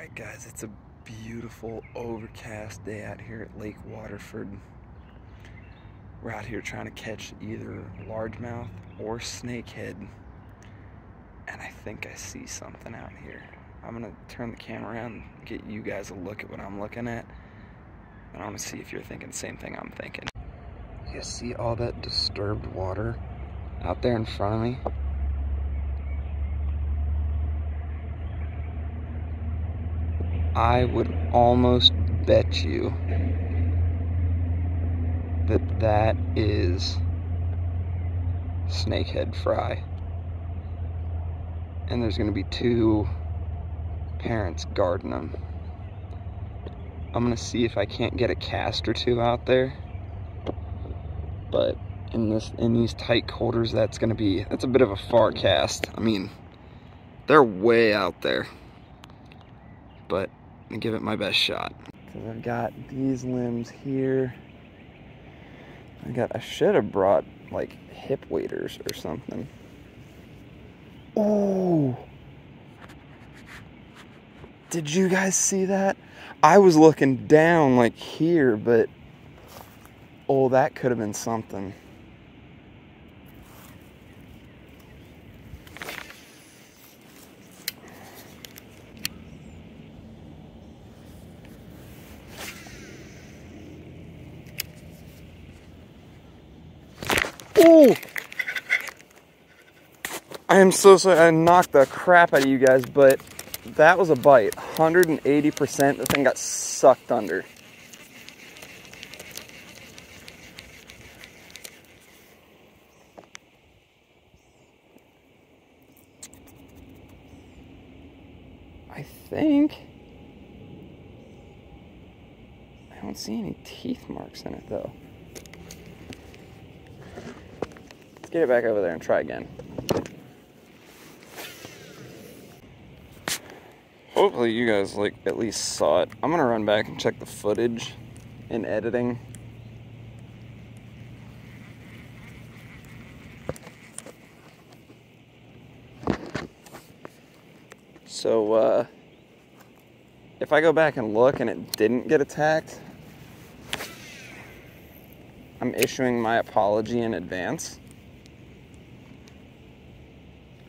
Alright guys, it's a beautiful overcast day out here at Lake Waterford. We're out here trying to catch either largemouth or snakehead. And I think I see something out here. I'm gonna turn the camera around and get you guys a look at what I'm looking at. And I wanna see if you're thinking the same thing I'm thinking. You see all that disturbed water out there in front of me? I would almost bet you that that is snakehead fry. And there's gonna be two parents guarding them. I'm gonna see if I can't get a cast or two out there. But in these tight quarters, that's a bit of a far cast. I mean, they're way out there. But I'm gonna give it my best shot. So I've got these limbs here. I should have brought like hip waders or something. Oh! Did you guys see that? I was looking down like here, but oh, that could have been something. Oh! I am so sorry I knocked the crap out of you guys, but that was a bite. 180%. The thing got sucked under. I think I don't see any teeth marks in it though. Let's get it back over there and try again. Hopefully you guys at least saw it. I'm gonna run back and check the footage in editing. So if I go back and look and it didn't get attacked, I'm issuing my apology in advance.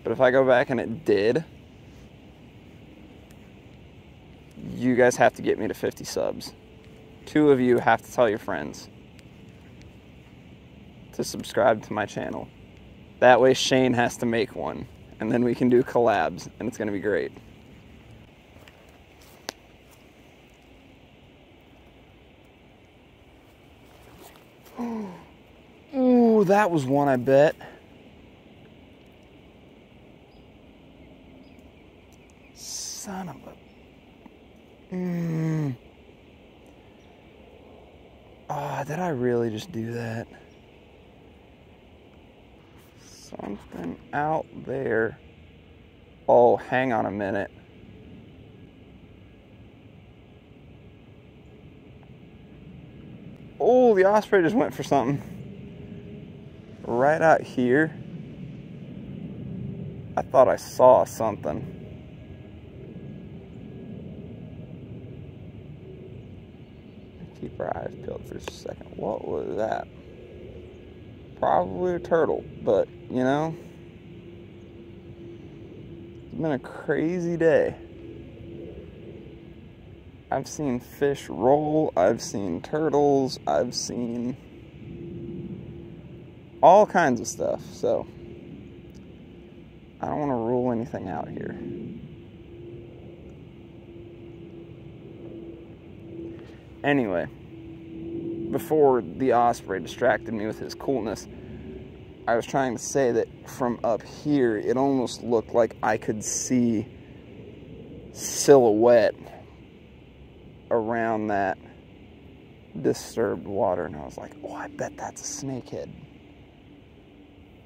But if I go back and it did, you guys have to get me to 50 subs. 2 of you have to tell your friends to subscribe to my channel. That way Shane has to make one, and then we can do collabs, and it's gonna be great. Ooh, that was one, I bet. Son of a... Ah, did I really just do that? Something out there. Oh, hang on a minute. Oh, the osprey just went for something. Right out here. I thought I saw something. Keep our eyes peeled for a second. What was that? Probably a turtle, but you know, it's been a crazy day. I've seen fish roll, I've seen turtles, I've seen all kinds of stuff, so I don't want to rule anything out here. Anyway, before the osprey distracted me with his coolness, I was trying to say that from up here, it almost looked like I could see silhouette around that disturbed water, and I was like, oh, I bet that's a snakehead.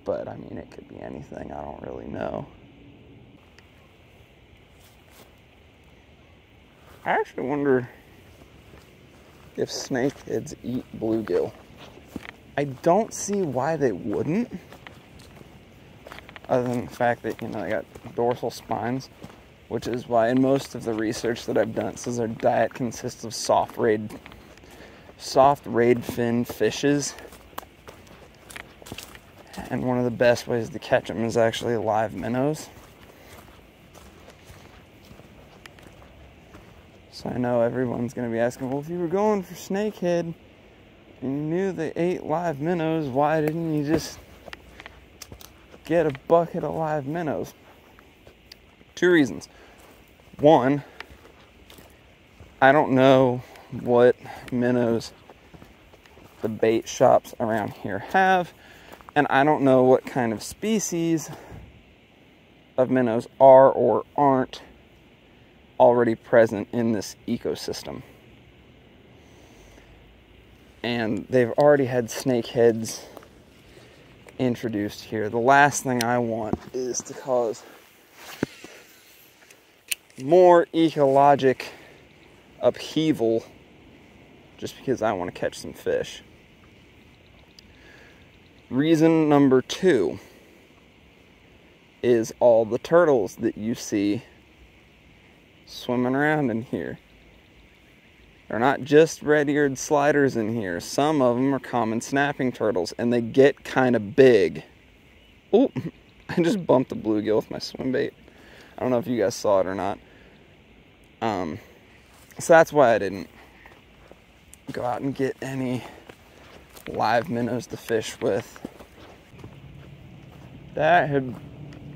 But, I mean, it could be anything, I don't really know. I actually wonder if snakeheads eat bluegill. I don't see why they wouldn't, other than the fact that, you know, they got dorsal spines. which is why in most of the research that I've done, it says their diet consists of soft rayed fin fishes. And one of the best ways to catch them is actually live minnows. So I know everyone's going to be asking, well, if you were going for snakehead and you knew they ate live minnows, why didn't you just get a bucket of live minnows? 2 reasons. One, I don't know what minnows the bait shops around here have, and I don't know what kind of species of minnows are or aren't already present in this ecosystem. And they've already had snakeheads introduced here. The last thing I want is to cause more ecologic upheaval just because I want to catch some fish. Reason number 2 is all the turtles that you see swimming around in here. They're not just red-eared sliders in here. Some of them are common snapping turtles, and they get kind of big. Oh, I just bumped a bluegill with my swim bait. I don't know if you guys saw it or not. So that's why I didn't go out and get any live minnows to fish with. That had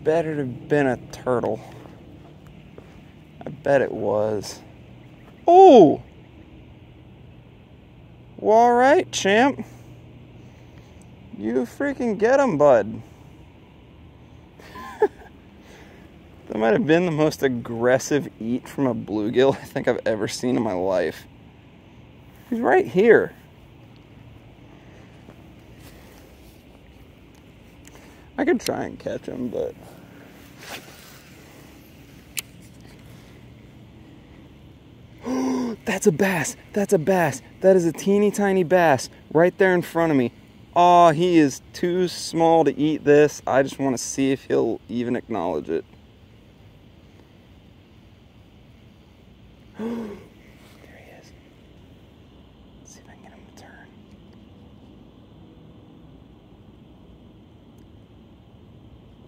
better have been a turtle. I bet it was. Oh! Well, alright, champ. You freaking get him, bud. That might have been the most aggressive eat from a bluegill I think I've ever seen in my life. He's right here. I could try and catch him, but... That's a bass! That's a bass! That is a teeny tiny bass right there in front of me. Oh, he is too small to eat this. I just want to see if he'll even acknowledge it. There he is. Let's see if I can get him to turn.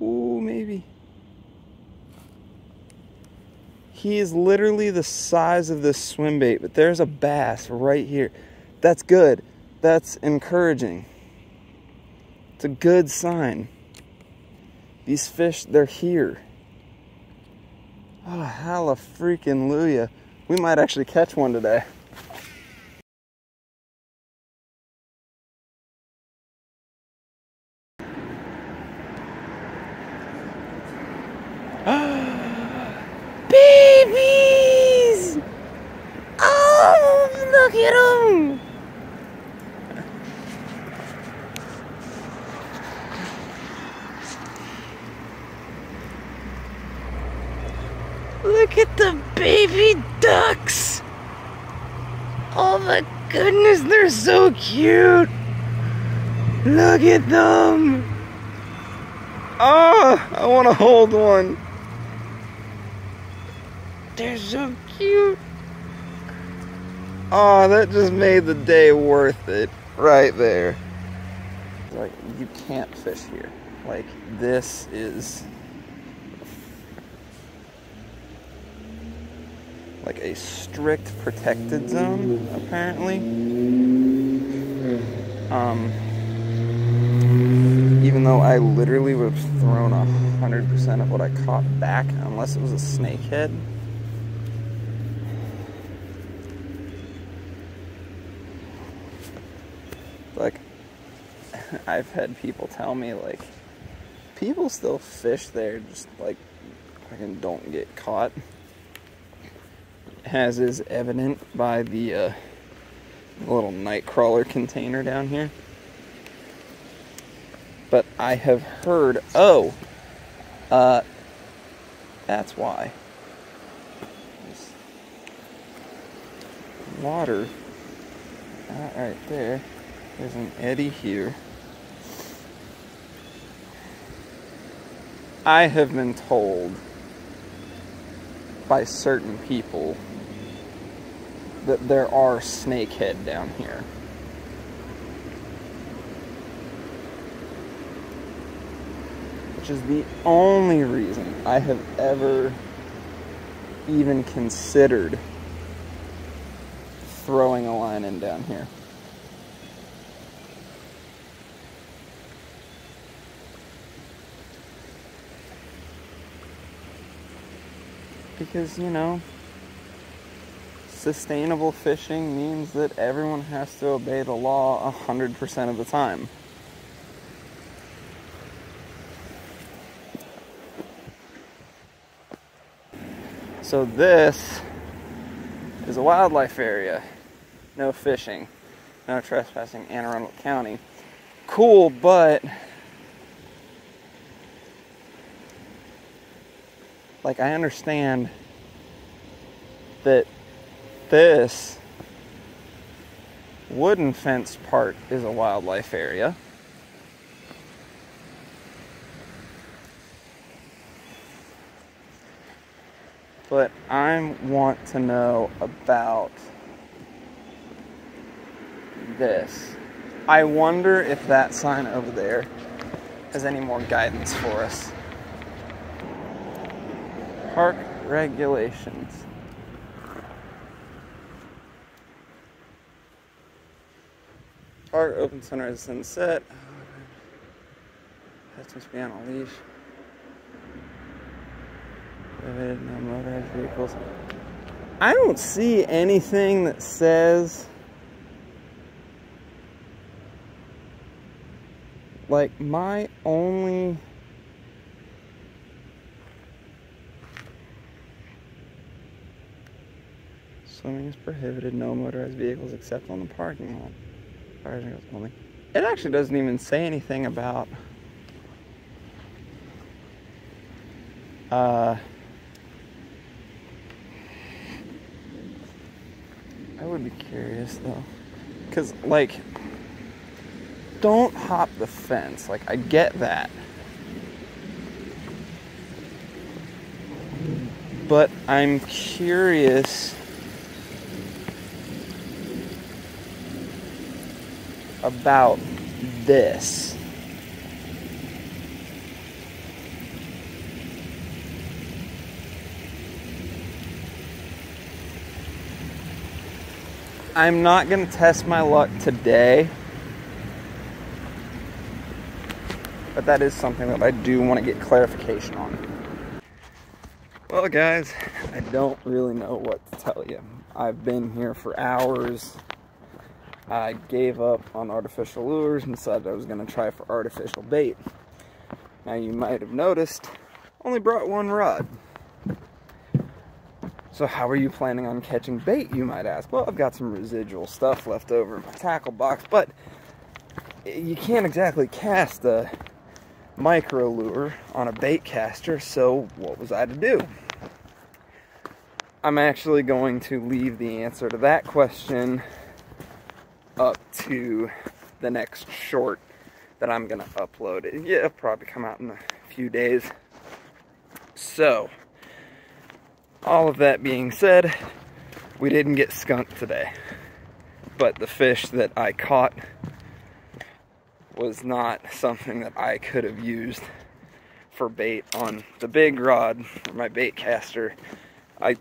Ooh, maybe. He is literally the size of this swim bait, but there's a bass right here. That's good. That's encouraging. It's a good sign. These fish, they're here. Oh, halla freaking Luya. We might actually catch one today. Babies! Oh, look at them! Look at the baby ducks! Oh my goodness, they're so cute! Look at them! Oh, I want to hold one. They're so cute. Oh, that just made the day worth it right there. Like, you can't fish here. Like, this is like a strict protected zone, apparently. Even though I literally would have thrown 100% of what I caught back, unless it was a snakehead. Like, I've had people tell me, like, people still fish there, just, like, fucking don't get caught. As is evident by the little nightcrawler container down here. But I have heard, that's why. There's water right there. There's an eddy here. I have been told by certain people that there are snakehead down here. Which is the only reason I have ever even considered throwing a line in down here. Because, you know, sustainable fishing means that everyone has to obey the law 100% of the time. So this is a wildlife area. No fishing, no trespassing, Anne Arundel County. Cool, but like, I understand that this wooden fence part is a wildlife area. But I want to know about this. I wonder if that sign over there has any more guidance for us. Park regulations. Park open sunrise and sunset. Pets must be on a leash. No motorized vehicles. I don't see anything that says, like, my only swimming is prohibited, no motorized vehicles except on the parking lot. Fires and girls only. It actually doesn't even say anything about I would be curious though, because, like, don't hop the fence. Like, I get that, but I'm curious about this. I'm not going to test my luck today, but that is something that I do want to get clarification on. Well, guys, I don't really know what to tell you. I've been here for hours. I gave up on artificial lures and decided I was going to try for artificial bait. Now, you might have noticed, only brought one rod. So how are you planning on catching bait, you might ask? Well, I've got some residual stuff left over in my tackle box, but you can't exactly cast a micro lure on a bait caster, so what was I to do? I'm actually going to leave the answer to that question up to the next short that I'm going to upload. It'll probably come out in a few days. So, all of that being said, we didn't get skunked today, but the fish that I caught was not something that I could have used for bait on the big rod or my bait caster. I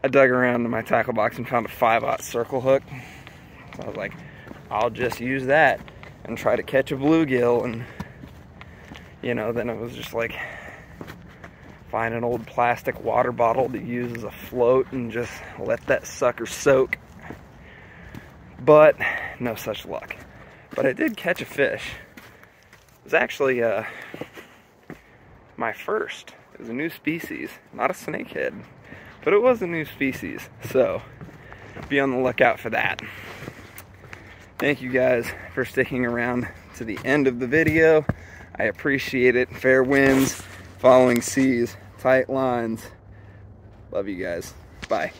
dug around in my tackle box and found a 5/0 circle hook. So I was like, I'll just use that and try to catch a bluegill. And, you know, then it was just like, find an old plastic water bottle to use as a float and just let that sucker soak. But no such luck. But I did catch a fish. It was actually my first. It was a new species, not a snakehead, but it was a new species. So be on the lookout for that. Thank you guys for sticking around to the end of the video. I appreciate it. Fair winds, following seas, tight lines. Love you guys. Bye.